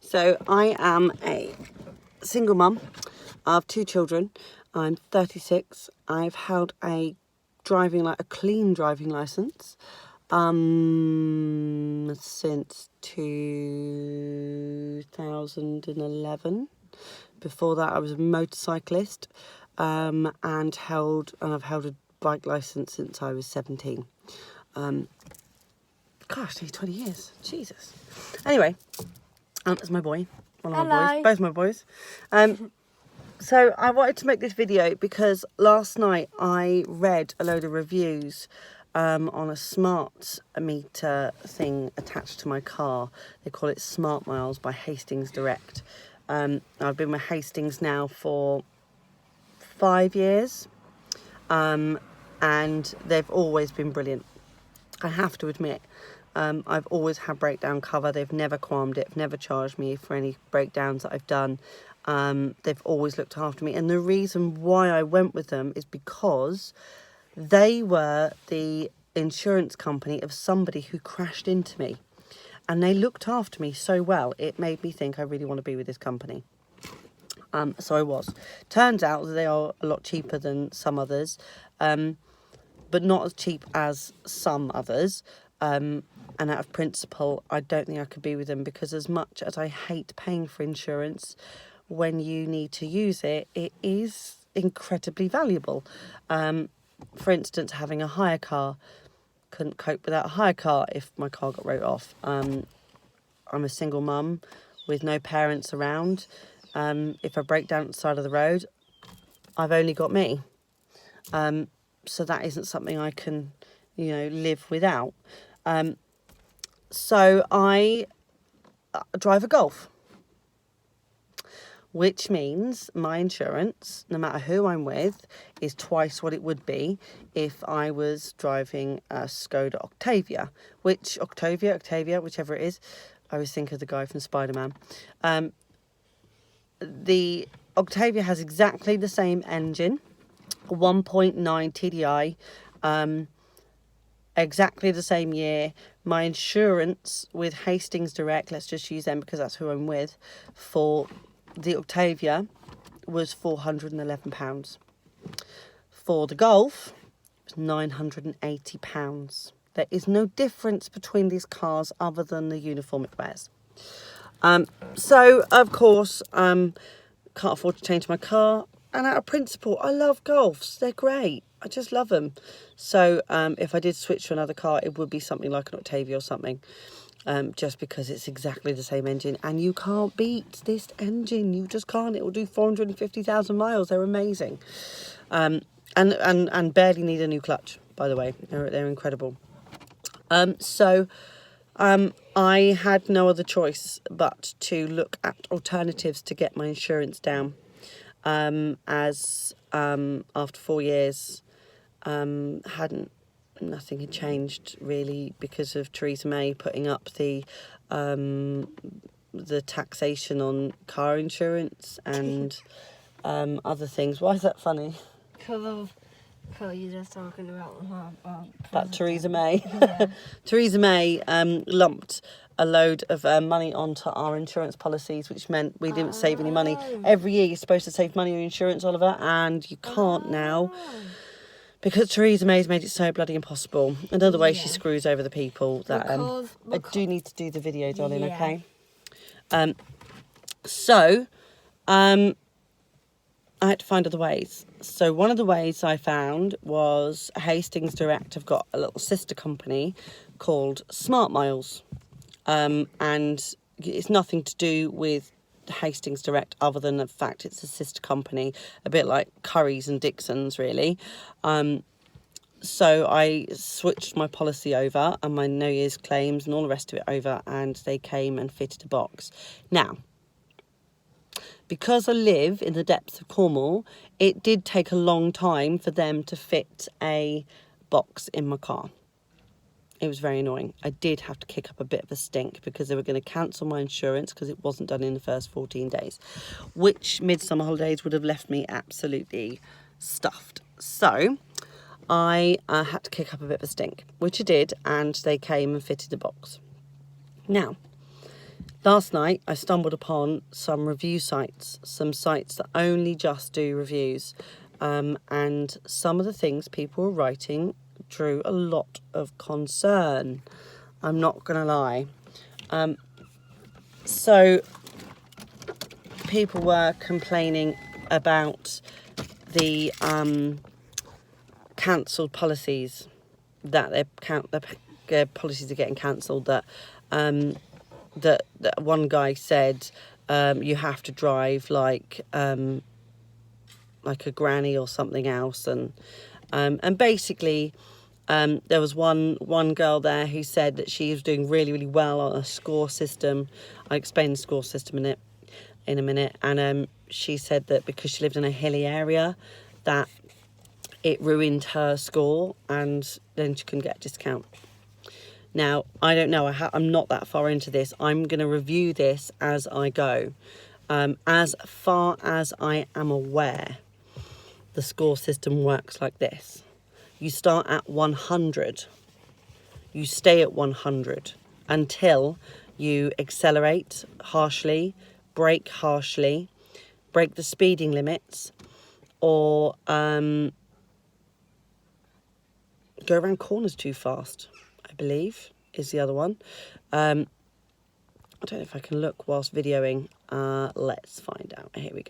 So I am a single mum. I have 2 children. I'm 36. I've held a clean driving license since 2011. Before that, I was a motorcyclist, and I've held a bike license since I was 17. Gosh, nearly 20 years. Jesus. Anyway, that's my boy. One of my boys. Both my boys. So I wanted to make this video because last night I read a load of reviews on a smart meter thing attached to my car. They call it Smart Miles by Hastings Direct. I've been with Hastings now for 5 years, and they've always been brilliant. I have to admit, I've always had breakdown cover. They've never qualmed it, never charged me for any breakdowns that I've done. They've always looked after me, and the reason why I went with them is because they were the insurance company of somebody who crashed into me, and they looked after me so well, it made me think I really want to be with this company. So I was. Turns out that they are a lot cheaper than some others, but not as cheap as some others. And out of principle, I don't think I could be with them, because as much as I hate paying for insurance, when you need to use it, it is incredibly valuable. For instance, having a hire car. Couldn't cope without a hire car if my car got wrote off. I'm a single mum with no parents around. If I break down at the side of the road, I've only got me. So that isn't something I can, live without. So I drive a Golf, which means my insurance, no matter who I'm with, is twice what it would be if I was driving a Skoda Octavia, Octavia, whichever it is. I always think of the guy from Spider-Man. The Octavia has exactly the same engine, 1.9 TDI, exactly the same year. My insurance with Hastings Direct, let's just use them because that's who I'm with, for the Octavia was £411. For the Golf, it was £980. There is no difference between these cars other than the uniform it wears. So, of course, can't afford to change my car. And out of principle, I love Golfs. They're great. I just love them. So if I did switch to another car, it would be something like an Octavia or something. Just because it's exactly the same engine. And you can't beat this engine. You just can't. It will do 450,000 miles. They're amazing. And barely need a new clutch, by the way. They're incredible. So I had no other choice but to look at alternatives to get my insurance down. As after 4 years, nothing had changed really because of Theresa May putting up the taxation on car insurance and other things. Why is that funny? Because you're just talking about Theresa May. Yeah. Theresa May lumped a load of money onto our insurance policies, which meant we didn't save any money. Every year you're supposed to save money on your insurance, Oliver, and you can't now because Theresa May's made it so bloody impossible. Another way she screws over the people that I do need to do the video, darling, okay? So I had to find other ways. So one of the ways I found was Hastings Direct have got a little sister company called Smart Miles. And it's nothing to do with Hastings Direct other than the fact it's a sister company, a bit like Currys and Dixon's, really. So I switched my policy over and my New Year's claims and all the rest of it over, and they came and fitted a box. Now, because I live in the depths of Cornwall, it did take a long time for them to fit a box in my car. It was very annoying. I did have to kick up a bit of a stink because they were going to cancel my insurance because it wasn't done in the first 14 days, which midsummer holidays would have left me absolutely stuffed. So I had to kick up a bit of a stink, which I did, and they came and fitted the box. Now, last night I stumbled upon some review sites, some sites that only just do reviews, and some of the things people were writing drew a lot of concern. I'm not gonna lie. So people were complaining about the cancelled policies, that their policies are getting cancelled, that one guy said you have to drive like a granny or something else, and basically there was one girl there who said that she was doing really, really well on a score system. I'll explain the score system in a minute. And she said that because she lived in a hilly area, that it ruined her score, and then she couldn't get a discount. Now, I don't know. I'm not that far into this. I'm going to review this as I go. As far as I am aware, the score system works like this. You start at 100. You stay at 100 until you accelerate harshly, brake harshly, break the speeding limits, or go around corners too fast, I believe, is the other one. I don't know if I can look whilst videoing. Let's find out. Here we go.